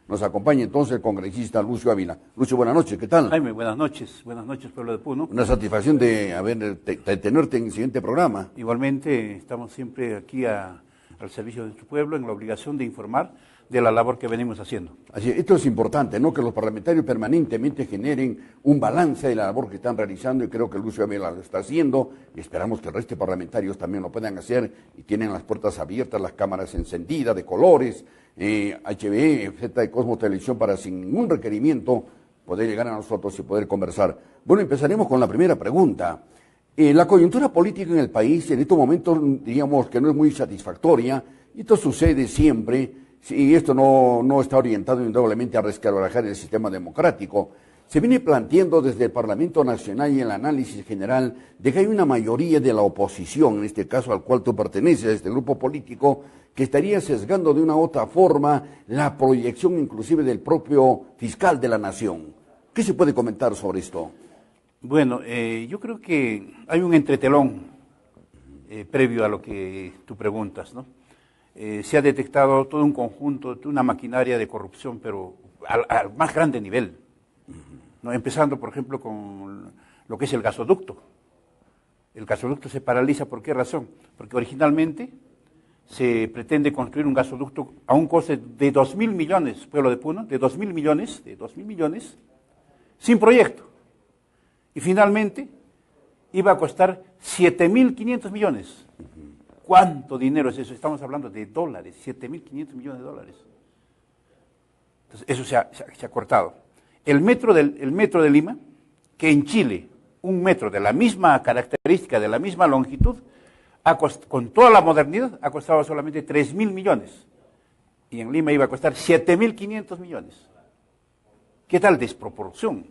Nos acompaña entonces el congresista Lucio Ávila. Lucio, buenas noches, ¿qué tal? Jaime, buenas noches, pueblo de Puno. Una satisfacción de tenerte en el siguiente programa. Igualmente, estamos siempre aquí al servicio de nuestro pueblo, en la obligación de informar de la labor que venimos haciendo. Así, esto es importante, ¿no? Que los parlamentarios permanentemente generen un balance de la labor que están realizando, y creo que Lucio Ávila lo está haciendo, y esperamos que el resto de parlamentarios también lo puedan hacer, y tienen las puertas abiertas, las cámaras encendidas, de colores, HB, Z de Cosmo Televisión, para sin ningún requerimiento poder llegar a nosotros y poder conversar. Bueno, empezaremos con la primera pregunta. La coyuntura política en el país en estos momentos, diríamos que no es muy satisfactoria, y esto sucede siempre, y esto no está orientado indudablemente a resquebrajar el sistema democrático. Se viene planteando desde el Parlamento Nacional y el análisis general de que hay una mayoría de la oposición, en este caso al cual tú perteneces, a este grupo político, que estaría sesgando de una u otra forma la proyección inclusive del propio fiscal de la nación. ¿Qué se puede comentar sobre esto? Bueno, yo creo que hay un entretelón previo a lo que tú preguntas, ¿no? Se ha detectado todo un conjunto, toda una maquinaria de corrupción, pero al más grande nivel, ¿no? Empezando, por ejemplo, con lo que es el gasoducto. El gasoducto se paraliza, ¿por qué razón? Porque originalmente se pretende construir un gasoducto a un coste de 2.000 millones, pueblo de Puno, de 2.000 millones, sin proyecto. Y finalmente iba a costar 7.500 millones. ¿Cuánto dinero es eso? Estamos hablando de dólares, 7.500 millones de dólares. Entonces, eso se ha cortado. El metro de Lima, que en Chile, un metro de la misma característica, de la misma longitud, con toda la modernidad, ha costado solamente 3.000 millones. Y en Lima iba a costar 7.500 millones. ¿Qué tal desproporción?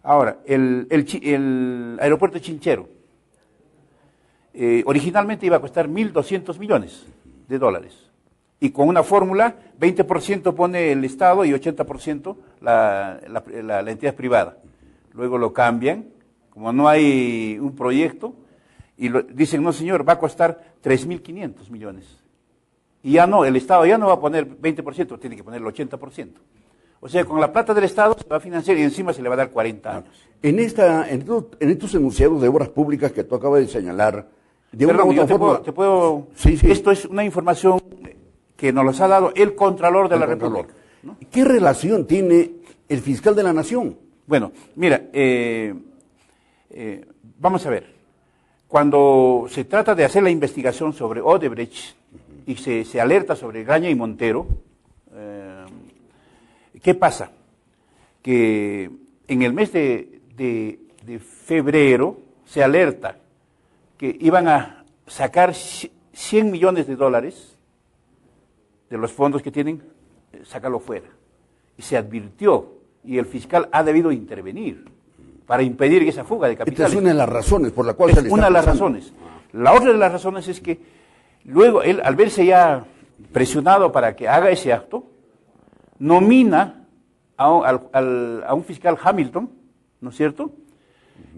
Ahora, el aeropuerto Chinchero, originalmente iba a costar 1.200 millones de dólares. Y con una fórmula, 20% pone el Estado y 80% la entidad privada. Luego lo cambian, como no hay un proyecto, y dicen, no señor, va a costar 3.500 millones. Y ya no, el Estado ya no va a poner 20%, tiene que poner el 80%. O sea, con la plata del Estado se va a financiar y encima se le va a dar 40 años. En estos enunciados de obras públicas que tú acabas de señalar, de Perdón, una u otra forma... te puedo Sí. Esto es una información que nos los ha dado el Contralor de la República, ¿no? ¿Qué relación tiene el fiscal de la nación? Bueno, mira, vamos a ver. Cuando se trata de hacer la investigación sobre Odebrecht y se alerta sobre Graña y Montero, ¿qué pasa? Que en el mes de febrero se alerta que iban a sacar 100 millones de dólares de los fondos que tienen, sácalo fuera. Y se advirtió, y el fiscal ha debido intervenir para impedir esa fuga de capitales. Esta es una de las razones por la cual se le está una de las pasando. razones. La otra de las razones es que luego él, al verse ya presionado para que haga ese acto, nomina a un fiscal Hamilton, ¿no es cierto?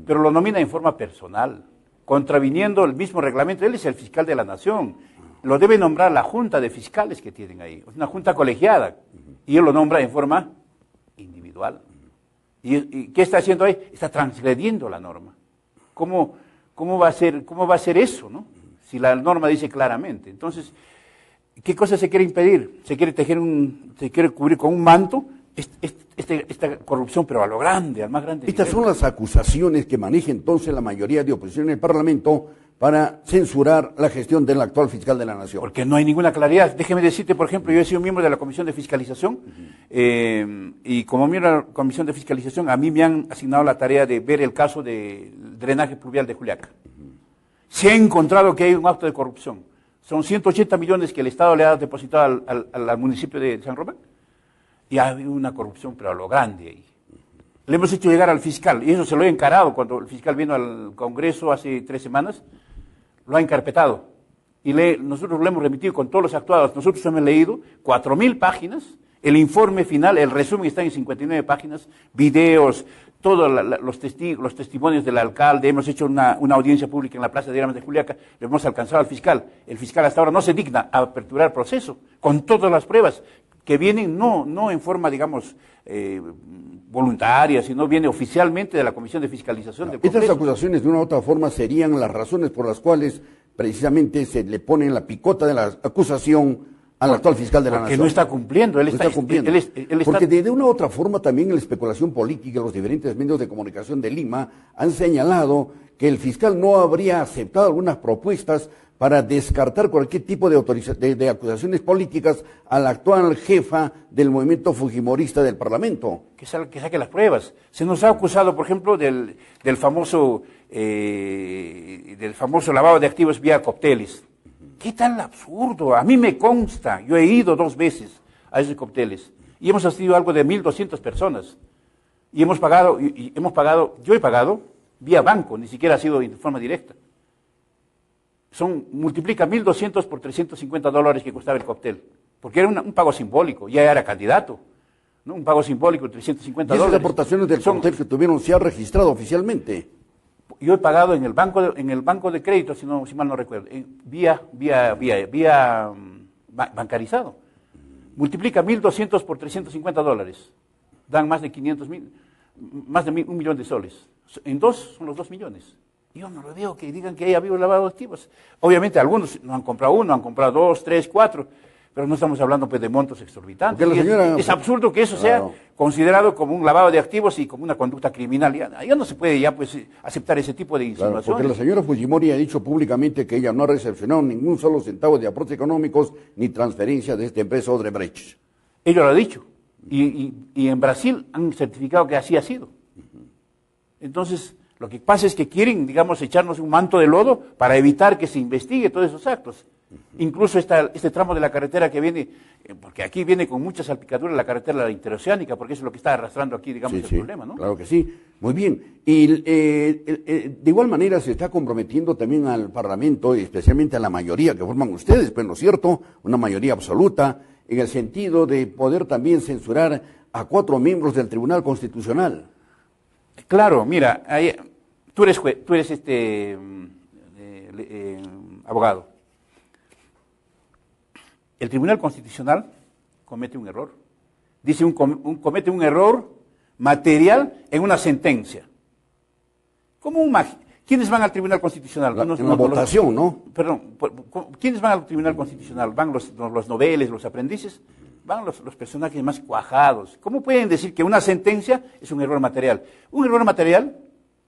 Pero lo nomina en forma personal, contraviniendo el mismo reglamento. Él es el fiscal de la nación. Lo debe nombrar la junta de fiscales que tienen ahí, una junta colegiada, y él lo nombra en forma individual. ¿Y qué está haciendo ahí? Está transgrediendo la norma. ¿Cómo va a ser eso, no? Si la norma dice claramente. Entonces, ¿qué cosa se quiere impedir? Se quiere cubrir con un manto esta corrupción, pero a lo grande, al más grande. Estas son las acusaciones que maneja entonces la mayoría de oposición en el Parlamento para censurar la gestión del actual fiscal de la nación. Porque no hay ninguna claridad. Déjeme decirte, por ejemplo, yo he sido miembro de la Comisión de Fiscalización, y como miembro de la Comisión de Fiscalización, a mí me han asignado la tarea de ver el caso del drenaje pluvial de Juliaca. Se ha encontrado que hay un acto de corrupción. Son 180 millones que el Estado le ha depositado al municipio de San Román, y ha habido una corrupción, pero a lo grande ahí. Le hemos hecho llegar al fiscal, y eso se lo he encarado cuando el fiscal vino al Congreso hace 3 semanas, lo ha encarpetado. Y nosotros lo hemos remitido con todos los actuados. Nosotros hemos leído 4.000 páginas, el informe final, el resumen está en 59 páginas, videos, todos los testimonios del alcalde. Hemos hecho una audiencia pública en la Plaza de Armas de Juliaca, le hemos alcanzado al fiscal. El fiscal hasta ahora no se digna a aperturar proceso, con todas las pruebas. que vienen no en forma, digamos, voluntaria, sino viene oficialmente de la Comisión de Fiscalización del Congreso. Estas acusaciones, de una u otra forma, serían las razones por las cuales precisamente se le pone en la picota de la acusación al actual fiscal de la Nación. Que no está cumpliendo. Él está cumpliendo. Porque de una u otra forma también en la especulación política, los diferentes medios de comunicación de Lima han señalado que el fiscal no habría aceptado algunas propuestas para descartar cualquier tipo de acusaciones políticas a la actual jefa del movimiento fujimorista del Parlamento. Que saque las pruebas. Se nos ha acusado, por ejemplo, del famoso lavado de activos vía cócteles. ¿Qué tal absurdo? A mí me consta, yo he ido 2 veces a esos cócteles y hemos asistido a algo de 1.200 personas y hemos pagado, yo he pagado vía banco, ni siquiera ha sido de forma directa. Multiplica 1.200 por $350 que costaba el cóctel, porque era un pago simbólico, ya era candidato, ¿no? Un pago simbólico de $350. ¿Y esas aportaciones del cóctel que tuvieron se ha registrado oficialmente? Yo he pagado en el banco de crédito, si mal no recuerdo, vía bancarizado. Multiplica 1.200 por $350. Dan más de 500.000, más de 1 millón de soles. En 2 son los 2 millones. Yo no lo veo que digan que haya habido lavado de activos. Obviamente algunos no han comprado 1, han comprado 2, 3, 4, pero no estamos hablando pues, de montos exorbitantes. Es absurdo que eso sea considerado como un lavado de activos y como una conducta criminal. Ya no se puede pues, aceptar ese tipo de insinuaciones. Claro, porque la señora Fujimori ha dicho públicamente que ella no ha recepcionado ningún solo centavo de aportes económicos ni transferencia de esta empresa Odebrecht. Ella lo ha dicho. Y en Brasil han certificado que así ha sido. Entonces, lo que pasa es que quieren, digamos, echarnos un manto de lodo para evitar que se investigue todos esos actos. Incluso este tramo de la carretera que viene, porque aquí viene con muchas salpicaduras la carretera interoceánica, porque eso es lo que está arrastrando aquí, digamos, el problema, ¿no? Claro que sí. Muy bien. Y de igual manera se está comprometiendo también al Parlamento, y especialmente a la mayoría que forman ustedes, pues, ¿no es cierto? Una mayoría absoluta, en el sentido de poder también censurar a 4 miembros del Tribunal Constitucional. Claro, mira, tú eres abogado. El Tribunal Constitucional comete un error. Dice comete un error material en una sentencia. ¿Quiénes van al Tribunal Constitucional? En la votación, ¿no? Perdón, ¿quiénes van al Tribunal Constitucional? ¿Van los noveles, los aprendices? Van los personajes más cuajados. ¿Cómo pueden decir que una sentencia es un error material? Un error material,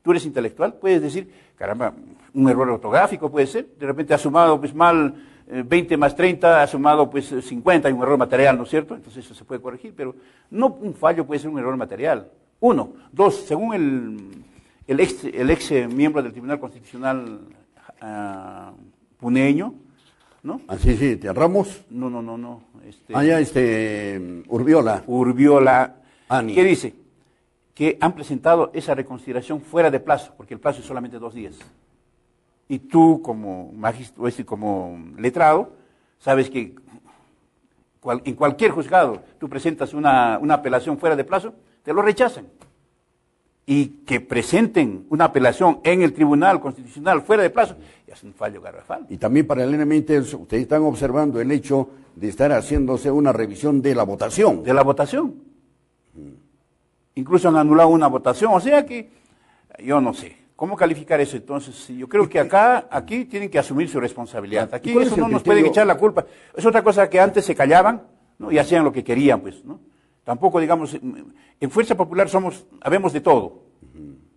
tú eres intelectual, puedes decir, caramba, un error ortográfico puede ser, de repente ha sumado pues mal 20 más 30, ha sumado pues 50, hay un error material, ¿no es cierto? Entonces eso se puede corregir, pero no un fallo puede ser un error material. 1. 2, según el ex miembro del Tribunal Constitucional puneño, ¿no? Sí, Ramos. No. Urbiola. Ani. ¿Qué dice? Que han presentado esa reconsideración fuera de plazo, porque el plazo es solamente 2 días. Y tú, como como letrado, sabes que en cualquier juzgado tú presentas una apelación fuera de plazo, te lo rechazan. Y que presenten una apelación en el Tribunal Constitucional fuera de plazo, ya es un fallo garrafal. Y también paralelamente ustedes están observando el hecho de estar haciéndose una revisión de la votación. De la votación. Incluso han anulado una votación, o sea que yo no sé. ¿Cómo calificar eso? Entonces, yo creo que aquí tienen que asumir su responsabilidad. Aquí eso no nos pueden echar la culpa. Es otra cosa que antes se callaban, ¿no? Y hacían lo que querían, pues, ¿no? Tampoco, digamos, en Fuerza Popular habemos de todo.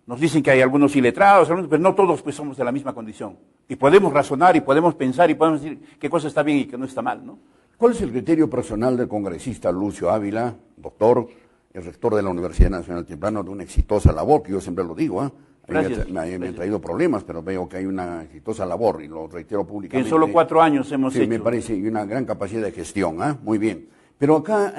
Nos dicen que hay algunos iletrados, pero no todos pues somos de la misma condición. Y podemos razonar, y podemos pensar, y podemos decir qué cosa está bien y qué no está mal, ¿no? ¿Cuál es el criterio personal del congresista Lucio Ávila, doctor, el rector de la Universidad Nacional Altiplano, de una exitosa labor, que yo siempre lo digo, Gracias. Me han traído problemas, pero veo que hay una exitosa labor, y lo reitero públicamente. Que en solo 4 años hemos hecho. Me parece, y una gran capacidad de gestión, muy bien. Pero acá,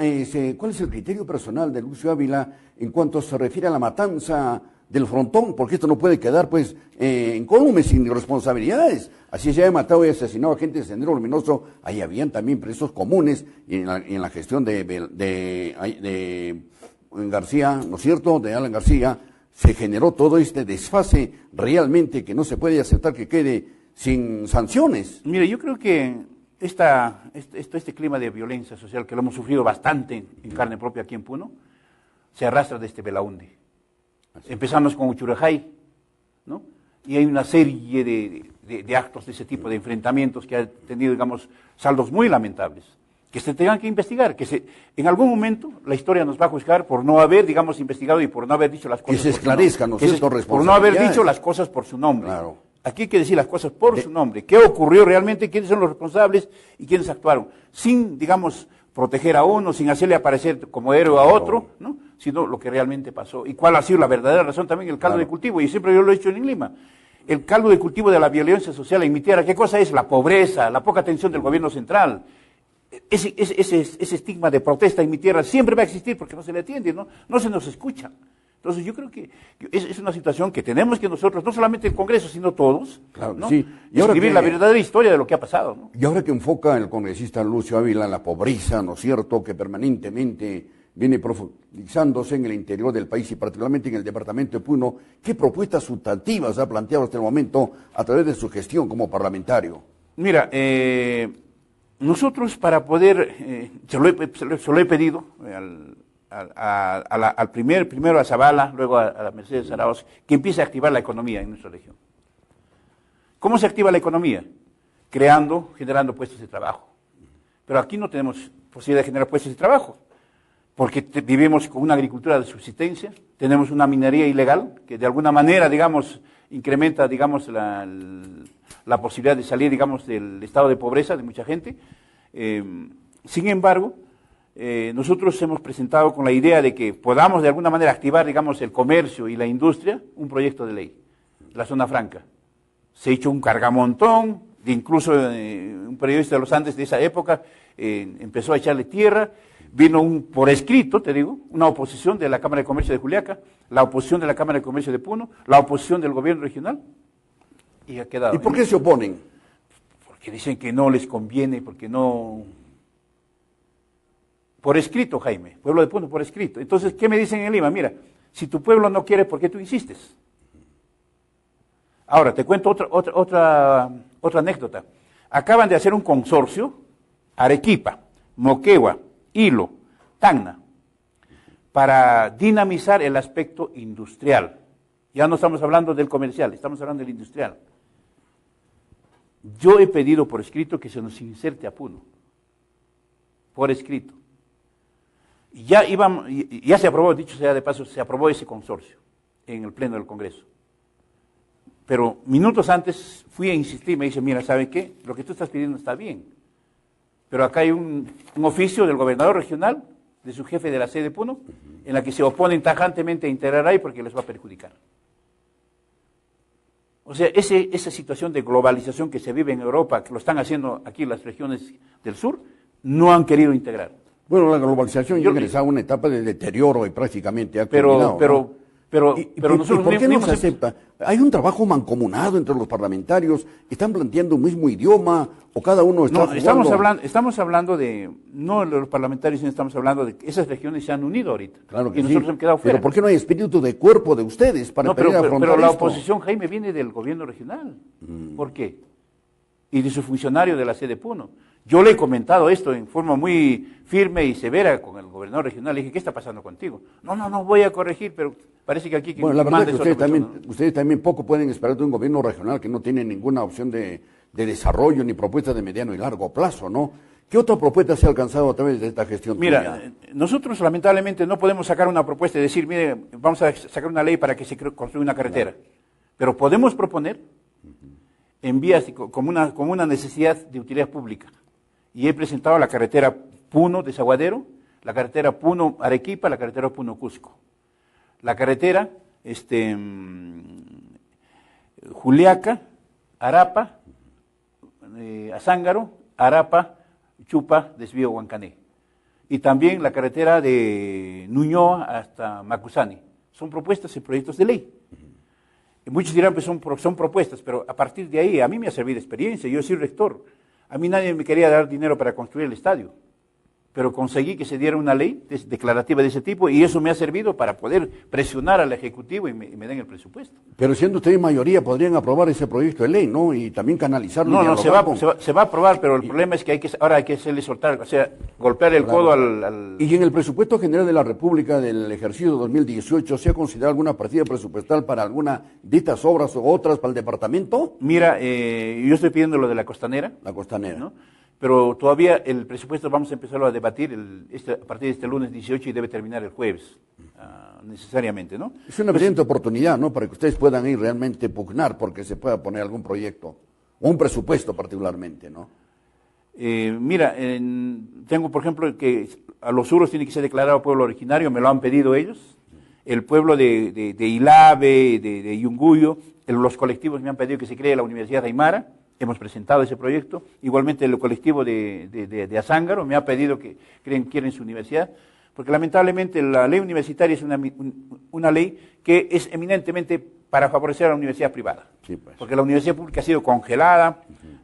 ¿cuál es el criterio personal de Lucio Ávila en cuanto se refiere a la matanza del Frontón? Porque esto no puede quedar, pues, incólume, sin responsabilidades. Así se ha matado y asesinado a gente de Sendero Luminoso. Ahí habían también presos comunes, y en la gestión de García, ¿no es cierto?, de Alan García, se generó todo este desfase realmente que no se puede aceptar que quede sin sanciones. Mire, yo creo que este clima de violencia social que lo hemos sufrido bastante en carne propia aquí en Puno, se arrastra de este Belaúnde. Empezamos con Uchurajay, ¿no? Y hay una serie de actos de ese tipo, de enfrentamientos que ha tenido, digamos, saldos muy lamentables, que se tengan que investigar, en algún momento la historia nos va a juzgar por no haber, digamos, investigado y por no haber dicho las cosas. Que se esclarezcan, ¿no es cierto? Por no haber dicho las cosas por su nombre. Claro. Aquí hay que decir las cosas por su nombre. ¿Qué ocurrió realmente? ¿Quiénes son los responsables? ¿Y quiénes actuaron? Sin, digamos, proteger a uno, sin hacerle aparecer como héroe a otro, ¿no? Sino lo que realmente pasó. ¿Y cuál ha sido la verdadera razón también? El caldo de cultivo. Y siempre yo lo he dicho en Lima. El caldo de cultivo de la violencia social en mi tierra, ¿qué cosa es? La pobreza, la poca atención del gobierno central. Ese estigma de protesta en mi tierra siempre va a existir porque no se le atiende, no se nos escucha. Entonces yo creo que es una situación que tenemos que nosotros, no solamente el Congreso, sino todos, claro, ¿no? Sí. Y escribir la verdadera historia de lo que ha pasado, ¿no? Y ahora que enfoca el congresista Lucio Ávila la pobreza, ¿no es cierto?, que permanentemente viene profundizándose en el interior del país y particularmente en el departamento de Puno, ¿qué propuestas sustantivas ha planteado hasta el momento a través de su gestión como parlamentario? Mira, nosotros para poder, se lo he pedido primero a Zavala, luego a Mercedes Arauz, que empiece a activar la economía en nuestra región. ¿Cómo se activa la economía? Generando puestos de trabajo. Pero aquí no tenemos posibilidad de generar puestos de trabajo, porque vivimos con una agricultura de subsistencia, tenemos una minería ilegal, que de alguna manera, digamos, incrementa, digamos, la posibilidad de salir, digamos, del estado de pobreza de mucha gente. Sin embargo, nosotros hemos presentado con la idea de que podamos de alguna manera activar, digamos, el comercio y la industria, un proyecto de ley, la zona franca. Se ha hecho un cargamontón, incluso un periodista de los Andes de esa época empezó a echarle tierra, vino por escrito, te digo, una oposición de la Cámara de Comercio de Juliaca, la oposición de la Cámara de Comercio de Puno, la oposición del gobierno regional, y ha quedado. ¿Y por qué se oponen? Porque dicen que no les conviene, porque no... Por escrito, Jaime, pueblo de Puno, por escrito. Entonces, ¿qué me dicen en Lima? Mira, si tu pueblo no quiere, ¿por qué tú insistes? Ahora, te cuento otra anécdota. Acaban de hacer un consorcio, Arequipa, Moquegua, Hilo, Tacna, para dinamizar el aspecto industrial. Ya no estamos hablando del comercial, estamos hablando del industrial. Yo he pedido por escrito que se nos inserte a Puno, por escrito. Y ya se aprobó, dicho sea de paso, se aprobó ese consorcio en el Pleno del Congreso. Pero minutos antes fui a insistir, me dice, mira, ¿sabe qué? Lo que tú estás pidiendo está bien. Pero acá hay un oficio del gobernador regional, de su jefe de la sede de Puno, en la que se oponen tajantemente a integrar ahí porque les va a perjudicar. O sea, esa situación de globalización que se vive en Europa, que lo están haciendo aquí en las regiones del sur, no han querido integrar. Bueno, la globalización ya ingresa a una etapa de deterioro y prácticamente ha terminado, ¿no? Pero nosotros ¿por qué no se acepta? ¿Hay un trabajo mancomunado entre los parlamentarios? ¿Están planteando un mismo idioma o cada uno está jugando? Estamos hablando de, no los parlamentarios, sino estamos hablando de que esas regiones se han unido ahorita. Claro que y nosotros hemos quedado fuera. Pero ¿por qué no hay espíritu de cuerpo de ustedes para afrontar pero la esto? oposición, Jaime, viene del gobierno regional. ¿Por qué? Y de su funcionario de la sede Puno. Yo le he comentado esto en forma muy firme y severa con el gobernador regional. Le dije, ¿qué está pasando contigo? No voy a corregir, pero parece que aquí... Bueno, la verdad es que ustedes también poco pueden esperar de un gobierno regional que no tiene ninguna opción de desarrollo ni propuesta de mediano y largo plazo, ¿no? ¿Qué otra propuesta se ha alcanzado a través de esta gestión? Mira, nosotros lamentablemente no podemos sacar una propuesta y decir, mire, vamos a sacar una ley para que se construya una carretera. Claro. Pero podemos proponer en vías como una necesidad de utilidad pública. Y he presentado la carretera Puno-Desaguadero, la carretera Puno-Arequipa, la carretera Puno-Cusco. La carretera Juliaca, Arapa, Azángaro, Arapa, Chupa, Desvío Huancané. Y también la carretera de Ñuñoa hasta Macusani. Son propuestas y proyectos de ley. Y muchos dirán que son propuestas, pero a partir de ahí a mí me ha servido experiencia. Yo soy rector. A mí nadie me quería dar dinero para construir el estadio. pero conseguí que se diera una ley declarativa de ese tipo y eso me ha servido para poder presionar al Ejecutivo y me den el presupuesto. Pero siendo ustedes mayoría, podrían aprobar ese proyecto de ley, ¿no? Y también canalizarlo. No, se va a aprobar, pero el problema es que ahora hay que hacerle soltar, o sea, golpear el codo al... ¿Y en el presupuesto general de la República del ejercicio 2018 se ha considerado alguna partida presupuestal para alguna de estas obras o otras para el departamento? Mira, yo estoy pidiendo lo de la costanera. La costanera. ¿No? Pero todavía el presupuesto vamos a empezarlo a debatir a partir de este lunes 18 y debe terminar el jueves, necesariamente, ¿no? Es una brillante oportunidad, ¿no? Para que ustedes puedan ir realmente pugnar porque se pueda poner algún proyecto, o un presupuesto particularmente, ¿no? Mira, tengo por ejemplo que a los suros tiene que ser declarado pueblo originario, me lo han pedido ellos, el pueblo de Ilave, de Yunguyo, los colectivos me han pedido que se cree la Universidad de Aymara. Hemos presentado ese proyecto. Igualmente el colectivo de Azángaro me ha pedido que quieren su universidad, porque lamentablemente la ley universitaria es una ley que es eminentemente para favorecer a la universidad privada. Sí, pues. Porque la universidad pública ha sido congelada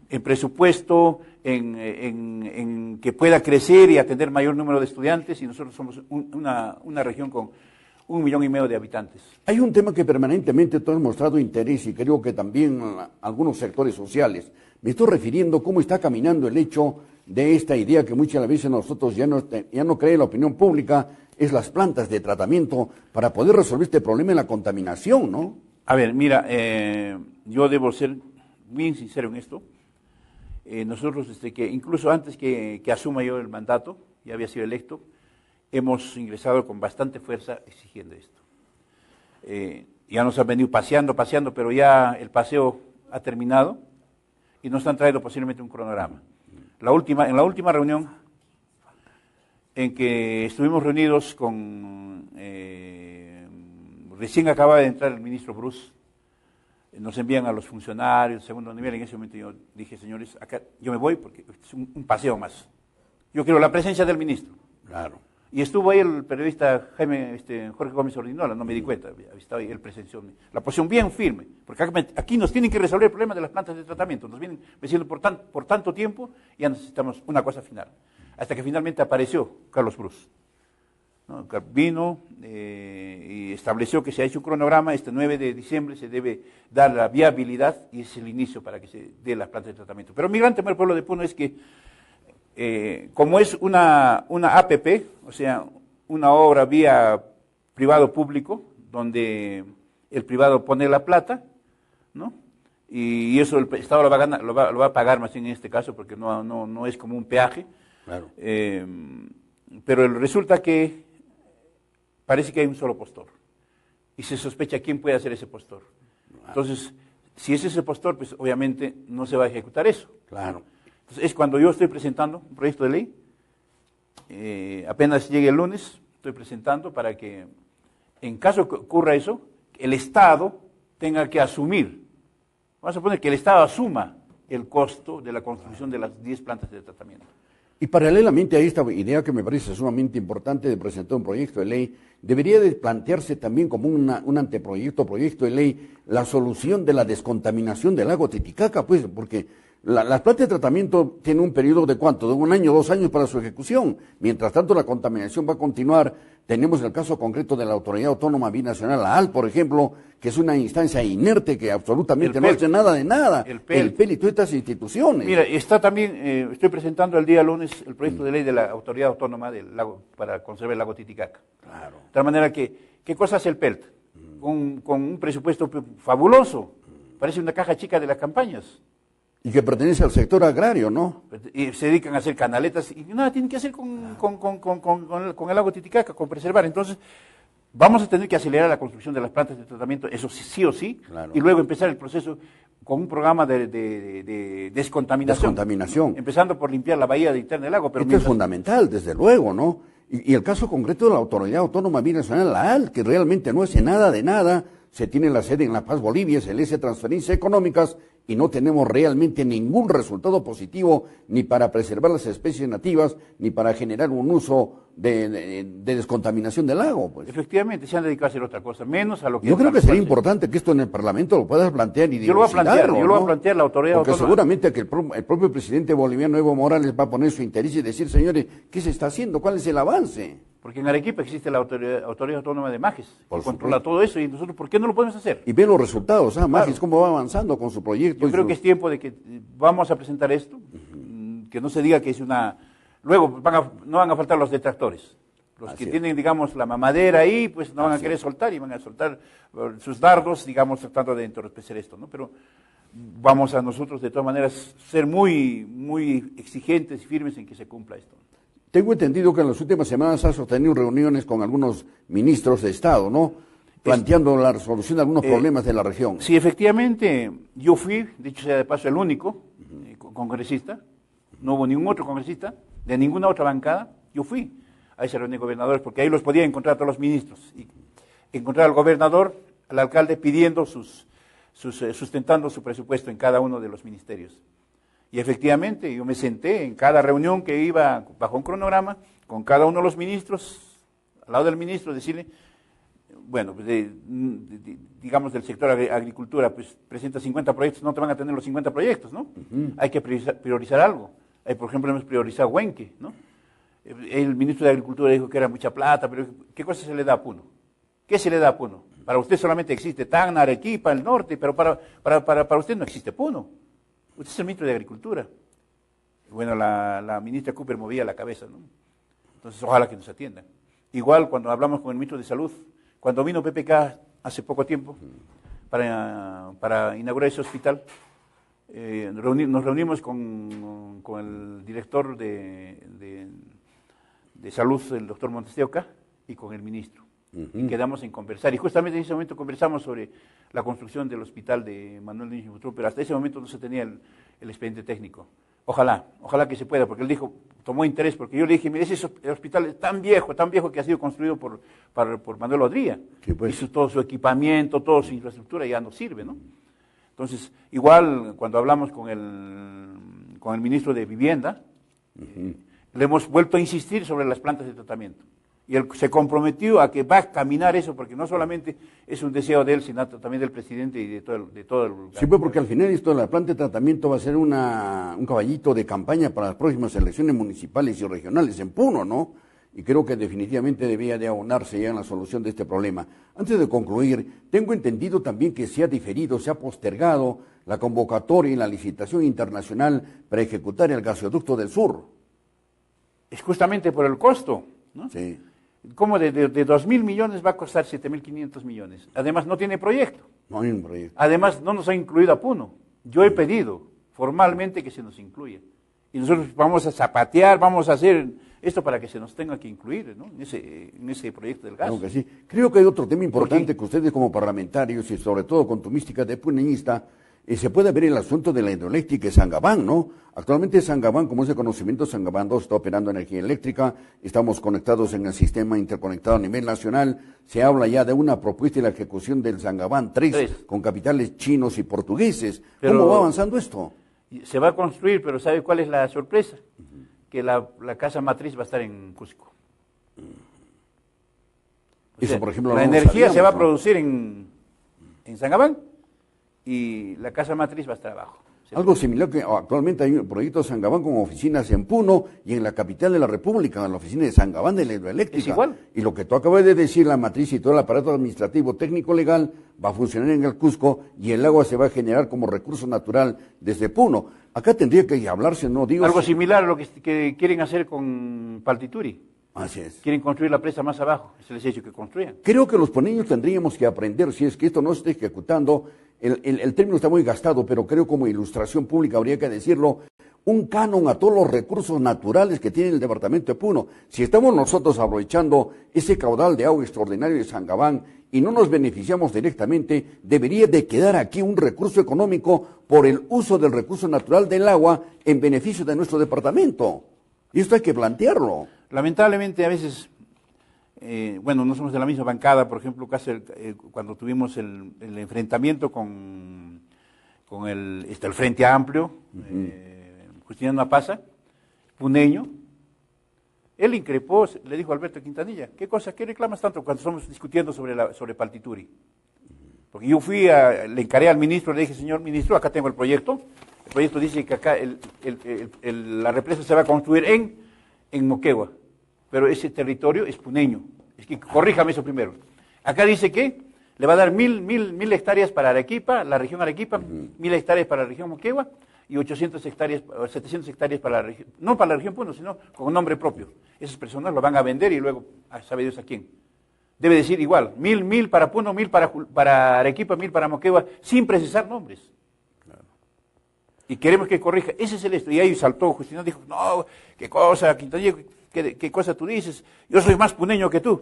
en presupuesto, en que pueda crecer y atender mayor número de estudiantes, y nosotros somos una región con 1,5 millones de habitantes. Hay un tema que permanentemente tú has mostrado interés y creo que también algunos sectores sociales. Me estoy refiriendo a cómo está caminando el hecho de esta idea que muchas veces nosotros ya no cree la opinión pública, es las plantas de tratamiento para poder resolver este problema de la contaminación, ¿no? A ver, mira, yo debo ser bien sincero en esto. Nosotros, incluso antes que asuma yo el mandato, ya había sido electo, hemos ingresado con bastante fuerza exigiendo esto. Ya nos han venido paseando, pero ya el paseo ha terminado y nos han traído posiblemente un cronograma. En la última reunión en que estuvimos reunidos con, recién acaba de entrar el ministro Bruce, nos envían a los funcionarios, segundo nivel. En ese momento yo dije, señores, acá yo me voy porque es un paseo más. Yo quiero la presencia del ministro. Claro. Y estuvo ahí el periodista Jorge Gómez Ordinola, no me di cuenta, estaba ahí, él presenció la posición bien firme, porque aquí nos tienen que resolver el problema de las plantas de tratamiento, nos vienen diciendo por tanto tiempo, y ya necesitamos una cosa final. Hasta que finalmente apareció Carlos Bruce, ¿no? Vino y estableció que se ha hecho un cronograma, este 9 de diciembre se debe dar la viabilidad y es el inicio para que se dé las plantas de tratamiento. Pero mi gran temor, pueblo de Puno, es que como es una APP, o sea, una obra vía privado-público, donde el privado pone la plata, ¿no? Y eso el Estado lo va a pagar más en este caso, porque no es como un peaje. Claro. Pero resulta que parece que hay un solo postor, y se sospecha quién puede hacer ese postor. Entonces, si es ese postor, pues obviamente no se va a ejecutar eso. Claro. Entonces, es cuando yo estoy presentando un proyecto de ley, apenas llegue el lunes, estoy presentando para que, en caso que ocurra eso, el Estado tenga que asumir, vamos a poner que el Estado asuma el costo de la construcción de las 10 plantas de tratamiento. Y paralelamente a esta idea que me parece sumamente importante de presentar un proyecto de ley, debería de plantearse también como un anteproyecto, proyecto de ley, la solución de la descontaminación del lago Titicaca, pues, porque las plantas de tratamiento tienen un periodo de ¿cuánto? De 1 año, 2 años para su ejecución. Mientras tanto, la contaminación va a continuar. Tenemos el caso concreto de la Autoridad Autónoma Binacional, la AL, por ejemplo, que es una instancia inerte que absolutamente no hace nada de nada. El PEL y todas estas instituciones. Mira, está también, estoy presentando el día lunes el proyecto de ley de la Autoridad Autónoma del lago para conservar el lago Titicaca. Claro. De tal manera que, ¿qué cosa hace el PELT? Con un presupuesto fabuloso. Parece una caja chica de las campañas. Y que pertenece al sector agrario, ¿no? Y se dedican a hacer canaletas y nada tienen que hacer con el lago Titicaca, con preservar. Entonces, vamos a tener que acelerar la construcción de las plantas de tratamiento, eso sí o sí, claro. Y luego empezar el proceso con un programa de descontaminación. Empezando por limpiar la bahía de interna del lago. Pero esto es fundamental, desde luego, ¿no? Y el caso concreto de la Autoridad Autónoma Binacional, la AL, que realmente no hace nada de nada, se tiene la sede en La Paz, Bolivia, se le hace transferencias económicas y no tenemos realmente ningún resultado positivo ni para preservar las especies nativas, ni para generar un uso de descontaminación del lago. Pues. Efectivamente, se han dedicado a hacer otra cosa, menos a lo que... Yo creo que sería importante que esto en el Parlamento lo puedas plantear y yo lo voy a plantear, la autoridad Porque autónoma. seguramente que el propio presidente boliviano Evo Morales va a poner su interés y decir, señores, ¿qué se está haciendo? ¿Cuál es el avance? Porque en Arequipa existe la autoridad autónoma de Majes, que controla supuesto. todo eso, y nosotros, ¿por qué no lo podemos hacer? Y ve los resultados, Claro. Magis, cómo va avanzando con su proyecto. Yo creo que es tiempo de que vamos a presentar esto, que no se diga que es una... Luego no van a faltar los detractores. Los Así que es. tienen, digamos, la mamadera ahí, pues no van a querer soltar y van a soltar sus dardos, digamos, tratando de entorpecer esto, ¿no? Pero vamos a nosotros, de todas maneras, ser muy, muy exigentes y firmes en que se cumpla esto. Tengo entendido que en las últimas semanas has sostenido reuniones con algunos ministros de Estado, ¿no? Planteando la resolución de algunos problemas de la región. Sí, efectivamente, yo fui, dicho sea de paso, el único congresista, no hubo ningún otro congresista, de ninguna otra bancada, yo fui a esa reunión de gobernadores, porque ahí los podía encontrar a todos los ministros, y encontrar al gobernador, al alcalde pidiendo sustentando su presupuesto en cada uno de los ministerios. Y efectivamente, yo me senté en cada reunión que iba bajo un cronograma, con cada uno de los ministros, al lado del ministro, decirle, bueno, pues digamos del sector agricultura, pues presenta 50 proyectos, no te van a tener los 50 proyectos, ¿no? Hay que priorizar algo. Por ejemplo, hemos priorizado Huenque, ¿no? El ministro de Agricultura dijo que era mucha plata, pero ¿qué cosa se le da a Puno? ¿Qué se le da a Puno? Para usted solamente existe Tacna, Arequipa, el norte, pero para usted no existe Puno. Usted es el ministro de Agricultura. Bueno, la ministra Cooper movía la cabeza, ¿no? Entonces, ojalá que nos atiendan. Igual cuando hablamos con el ministro de Salud, cuando vino PPK hace poco tiempo para inaugurar ese hospital, nos reunimos con el director de Salud, el doctor Montes de Oca, y con el ministro. Y quedamos en conversar. Y justamente en ese momento conversamos sobre la construcción del hospital de Manuel Núñez Butrú, pero hasta ese momento no se tenía el expediente técnico. Ojalá que se pueda, porque él dijo, tomó interés, porque yo le dije, mire, ese hospital es tan viejo que ha sido construido por Manuel Odría. Sí, pues. Hizo todo su equipamiento, toda su infraestructura, ya no sirve, ¿no? Entonces, igual cuando hablamos con el ministro de Vivienda, le hemos vuelto a insistir sobre las plantas de tratamiento. Y él se comprometió a que va a caminar eso, porque no solamente es un deseo de él, sino también del presidente y de todo el... Sí, pues porque al final esto de la planta de tratamiento va a ser un caballito de campaña para las próximas elecciones municipales y regionales en Puno, ¿no? Y creo que definitivamente debía de abonarse ya en la solución de este problema. Antes de concluir, tengo entendido también que se ha diferido, se ha postergado la convocatoria y la licitación internacional para ejecutar el gasoducto del sur. Es justamente por el costo, ¿no? Sí. ¿Cómo de 2.000 millones va a costar 7.500 millones? Además, no tiene proyecto. No hay un proyecto. Además, no nos ha incluido a Puno. Yo he pedido formalmente que se nos incluya. Y nosotros vamos a zapatear, vamos a hacer esto para que se nos tenga que incluir, ¿no? en ese proyecto del gas. Creo que sí. Creo que hay otro tema importante que ustedes como parlamentarios y sobre todo con tu mística de puneñista, se puede ver el asunto de la hidroeléctrica de Sangabán, ¿no? Actualmente Sangabán, como es de conocimiento, Sangabán 2 está operando energía eléctrica, estamos conectados en el sistema interconectado a nivel nacional, se habla ya de una propuesta y la ejecución del Sangabán 3 con capitales chinos y portugueses. ¿Cómo va avanzando esto? Se va a construir, pero ¿sabe cuál es la sorpresa? Que la casa matriz va a estar en Cusco. Eso, por ejemplo, la energía se va a producir en Sangabán y la casa matriz va a estar abajo. Algo similar que actualmente hay un proyecto de Sangabán con oficinas en Puno y en la capital de la República, en la oficina de Sangabán de la hidroeléctrica. Es igual. Y lo que tú acabas de decir, la matriz y todo el aparato administrativo técnico legal va a funcionar en el Cusco y el agua se va a generar como recurso natural desde Puno. Acá tendría que hablarse, no digo... Algo similar a lo que quieren hacer con Paltituri. Así es. Quieren construir la presa más abajo, se les ha dicho que construyan. Creo que los puneños tendríamos que aprender, si es que esto no se está ejecutando, el término está muy gastado, pero creo como ilustración pública habría que decirlo, un canon a todos los recursos naturales que tiene el departamento de Puno. Si estamos nosotros aprovechando ese caudal de agua extraordinario de Sangabán y no nos beneficiamos directamente, debería de quedar aquí un recurso económico por el uso del recurso natural del agua en beneficio de nuestro departamento. Y esto hay que plantearlo. Lamentablemente a veces, no somos de la misma bancada, por ejemplo, casi cuando tuvimos el enfrentamiento con está el Frente Amplio, Justiniano Mapaza, puneño. Él increpó, le dijo a Alberto Quintanilla, ¿qué reclamas tanto cuando estamos discutiendo sobre Paltituri? Porque yo le encaré al ministro, le dije, señor ministro, acá tengo el proyecto dice que acá la represa se va a construir en Moquegua, pero ese territorio es puneño, es que corríjame eso primero. Acá dice que le va a dar 1.000 hectáreas para Arequipa, la región Arequipa, 1.000 hectáreas para la región Moquegua, y 800 hectáreas, 700 hectáreas para la región, no para la región Puno, sino con nombre propio. Esas personas lo van a vender y luego, sabe Dios a quién. Debe decir igual, 1.000 para Puno, 1.000 para Arequipa, 1.000 para Moquegua, sin precisar nombres. Claro. Y queremos que corrija, ese es el esto. Y ahí saltó Justiniano, dijo, no, qué cosa, Quintanilla, qué cosa tú dices, yo soy más puneño que tú.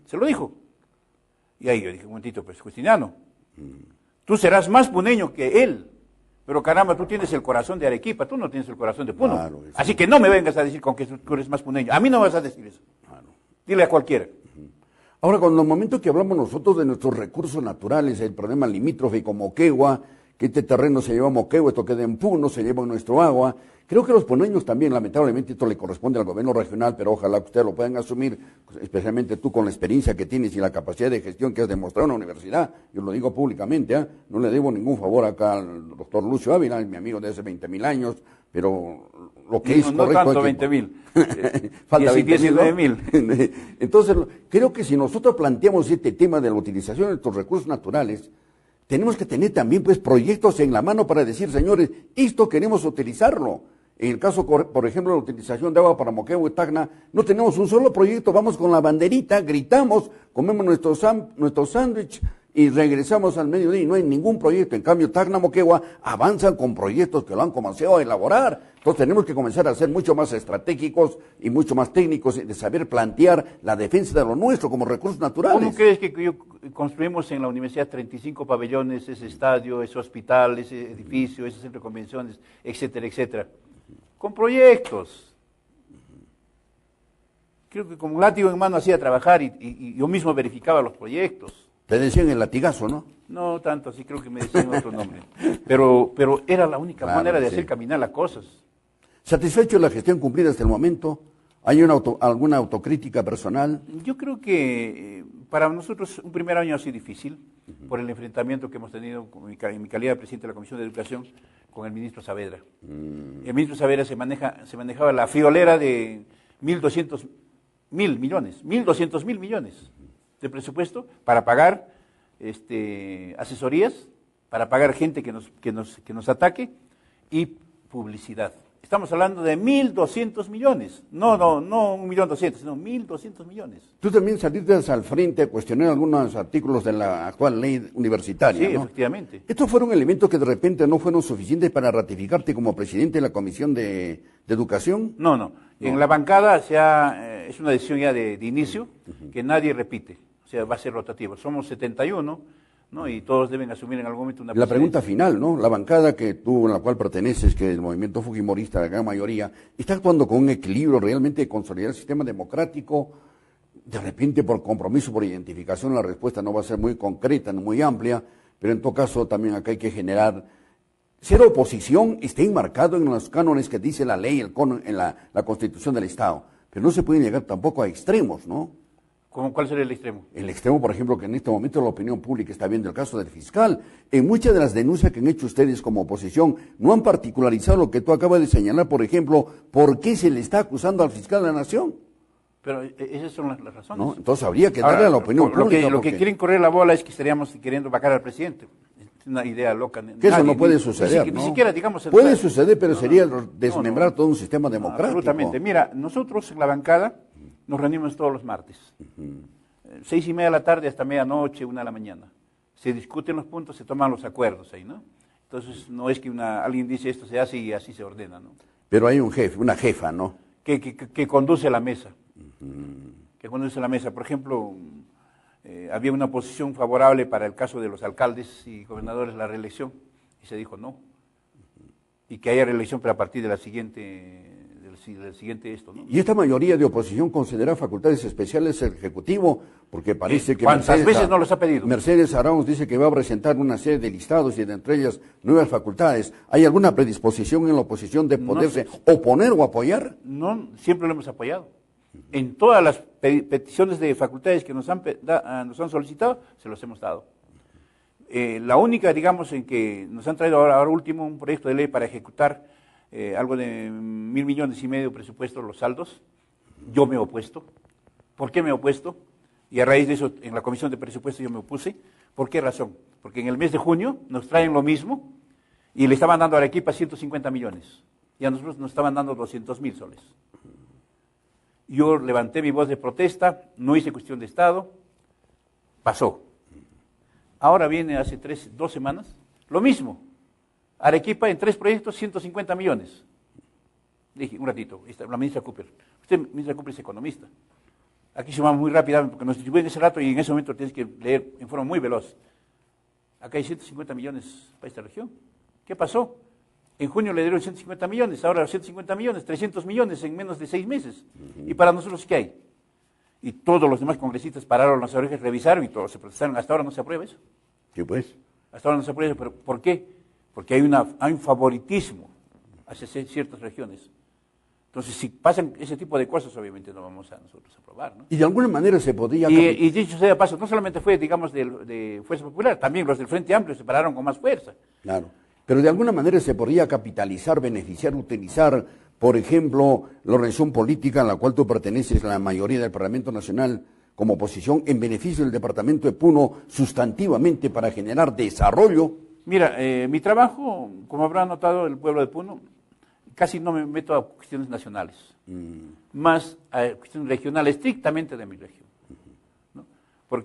Se lo dijo. Y ahí yo dije, un momentito, pues Justiniano, tú serás más puneño que él. Pero caramba, tú tienes el corazón de Arequipa, tú no tienes el corazón de Puno. Claro, así que no me vengas a decir con que tú eres más puneño. A mí no me vas a decir eso. Claro. Dile a cualquiera. Ahora, cuando el momento que hablamos nosotros de nuestros recursos naturales, el problema limítrofe con Moquegua, que este terreno se lleva a Moquegua, esto queda en Puno, se lleva nuestro agua. Creo que los puneños también, lamentablemente, esto le corresponde al gobierno regional, pero ojalá que ustedes lo puedan asumir, especialmente tú con la experiencia que tienes y la capacidad de gestión que has demostrado en la universidad. Yo lo digo públicamente, no le debo ningún favor acá al doctor Lucio Ávila, mi amigo de hace 20.000 años, pero lo que es correcto... No tanto 20.000, falta 19.000. Entonces, creo que si nosotros planteamos este tema de la utilización de nuestros recursos naturales, tenemos que tener también pues proyectos en la mano para decir, señores, esto queremos utilizarlo. En el caso, por ejemplo, de la utilización de agua para Moquegua y Tacna, no tenemos un solo proyecto, vamos con la banderita, gritamos, comemos nuestro sándwich y regresamos al mediodía y no hay ningún proyecto. En cambio, Tacna, Moquegua avanzan con proyectos que lo han comenzado a elaborar. Entonces tenemos que comenzar a ser mucho más estratégicos y mucho más técnicos de saber plantear la defensa de lo nuestro como recursos naturales. ¿Cómo crees que construimos en la universidad 35 pabellones, ese estadio, ese hospital, ese edificio, ese centro de convenciones, etcétera, etcétera? Con proyectos. Creo que como látigo en mano hacía trabajar y yo mismo verificaba los proyectos. Te decían el latigazo, ¿no? No tanto, así creo que me decían otro nombre. Pero era la única manera de hacer caminar las cosas. ¿Satisfecho de la gestión cumplida hasta el momento? ¿Hay alguna autocrítica personal? Yo creo que para nosotros un primer año ha sido difícil por el enfrentamiento que hemos tenido en mi calidad de presidente de la Comisión de Educación con el ministro Saavedra. El ministro Saavedra se manejaba la friolera de 1.200.000 millones de presupuesto para pagar asesorías, para pagar gente que nos ataque y publicidad. Estamos hablando de 1.200 millones, no 1.200.000, sino 1.200 millones. Tú también saliste al frente a cuestionar algunos artículos de la actual ley universitaria, Sí, ¿no? Efectivamente. ¿Estos fueron elementos que de repente no fueron suficientes para ratificarte como presidente de la Comisión de Educación? No. En la bancada es una decisión ya de inicio que nadie repite, o sea, va a ser rotativo. Somos 71, ¿no? Y todos deben asumir en algún momento una La pregunta final, ¿no? La bancada que tú, a la cual perteneces, que es el movimiento fujimorista, la gran mayoría, ¿está actuando con un equilibrio realmente de consolidar el sistema democrático? De repente, por compromiso, por identificación, la respuesta no va a ser muy concreta, no muy amplia, pero en todo caso también acá hay que generar... Ser oposición está enmarcado en los cánones que dice la ley, en la Constitución del Estado, pero no se puede llegar tampoco a extremos, ¿no? ¿Cuál sería el extremo? El extremo, por ejemplo, que en este momento la opinión pública está viendo el caso del fiscal. En muchas de las denuncias que han hecho ustedes como oposición, no han particularizado lo que tú acabas de señalar, por ejemplo, ¿por qué se le está acusando al fiscal de la Nación? Pero esas son las razones. ¿No? Entonces habría que darle a la opinión pública. Lo que quieren correr la bola es que estaríamos queriendo vacar al presidente. Es una idea loca. Que eso no puede suceder, Ni siquiera, digamos... Puede suceder, pero sería desmembrar todo un sistema democrático. Absolutamente. Mira, nosotros en la bancada nos reunimos todos los martes. 6:30 de la tarde hasta medianoche, 1 de la mañana. Se discuten los puntos, se toman los acuerdos ahí, ¿no? Entonces no es que alguien dice esto se hace y así se ordena, ¿no? Pero hay un jefe, una jefa, ¿no? Que conduce la mesa. Que conduce la mesa. Por ejemplo, había una posición favorable para el caso de los alcaldes y gobernadores la reelección y se dijo no. Y que haya reelección pero a partir del siguiente el siguiente esto, ¿no? Y esta mayoría de oposición considera facultades especiales el Ejecutivo, porque parece que ¿Cuántas veces no los ha pedido? Mercedes Arauz dice que va a presentar una serie de listados y de entre ellas nuevas facultades. ¿Hay alguna predisposición en la oposición de poderse oponer o apoyar? No, siempre lo hemos apoyado. En todas las peticiones de facultades que nos han solicitado, se los hemos dado. La única, digamos, en que nos han traído ahora último un proyecto de ley para ejecutar algo de 1.500 millones presupuesto, los saldos, yo me he opuesto. ¿Por qué me he opuesto? Y a raíz de eso, en la Comisión de Presupuestos yo me opuse. ¿Por qué razón? Porque en el mes de junio nos traen lo mismo y le estaban dando a Arequipa 150 millones. Y a nosotros nos estaban dando 200.000 soles. Yo levanté mi voz de protesta, no hice cuestión de Estado, pasó. Ahora viene hace 2 semanas, lo mismo. Arequipa en 3 proyectos, 150 millones. Dije, un ratito, la ministra Cooper. Usted, ministra Cooper, es economista. Aquí se va muy rápido porque nos distribuyen ese rato y en ese momento tienes que leer en forma muy veloz. Acá hay 150 millones para esta región. ¿Qué pasó? En junio le dieron 150 millones, ahora 150 millones, 300 millones en menos de 6 meses. ¿Y para nosotros qué hay? Y todos los demás congresistas pararon las orejas, revisaron y todos se protestaron. Hasta ahora no se aprueba eso. Sí, pues. Hasta ahora no se aprueba eso. ¿Pero por qué? Porque hay un favoritismo hacia ciertas regiones. Entonces, si pasan ese tipo de cosas, obviamente no vamos a nosotros aprobar, ¿no? Y de alguna manera se podía... Y dicho sea de paso, no solamente fue, digamos, de Fuerza Popular, también los del Frente Amplio se pararon con más fuerza. Claro. Pero de alguna manera se podría capitalizar, beneficiar, utilizar, por ejemplo, la organización política a la cual tú perteneces, la mayoría del Parlamento Nacional, como oposición, en beneficio del departamento de Puno, sustantivamente para generar desarrollo. Mira, mi trabajo, como habrá notado el pueblo de Puno, casi no me meto a cuestiones nacionales, más a cuestiones regionales, estrictamente de mi región, ¿no?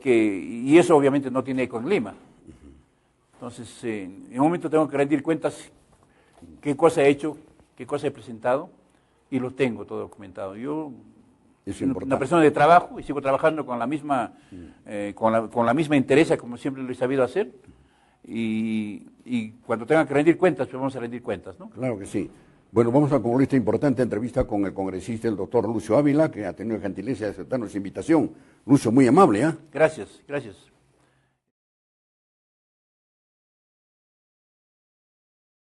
Y eso obviamente no tiene eco en Lima. Entonces, en un momento tengo que rendir cuentas qué cosa he hecho, qué cosa he presentado, y lo tengo todo documentado. Yo soy una persona de trabajo y sigo trabajando con la misma, con la misma entereza como siempre lo he sabido hacer, y cuando tenga que rendir cuentas, pues vamos a rendir cuentas, ¿no? Claro que sí. Bueno, vamos a concluir esta importante entrevista con el congresista, el doctor Lucio Ávila, que ha tenido la gentileza de aceptar nuestra invitación. Lucio, muy amable, ¿eh? Gracias, gracias.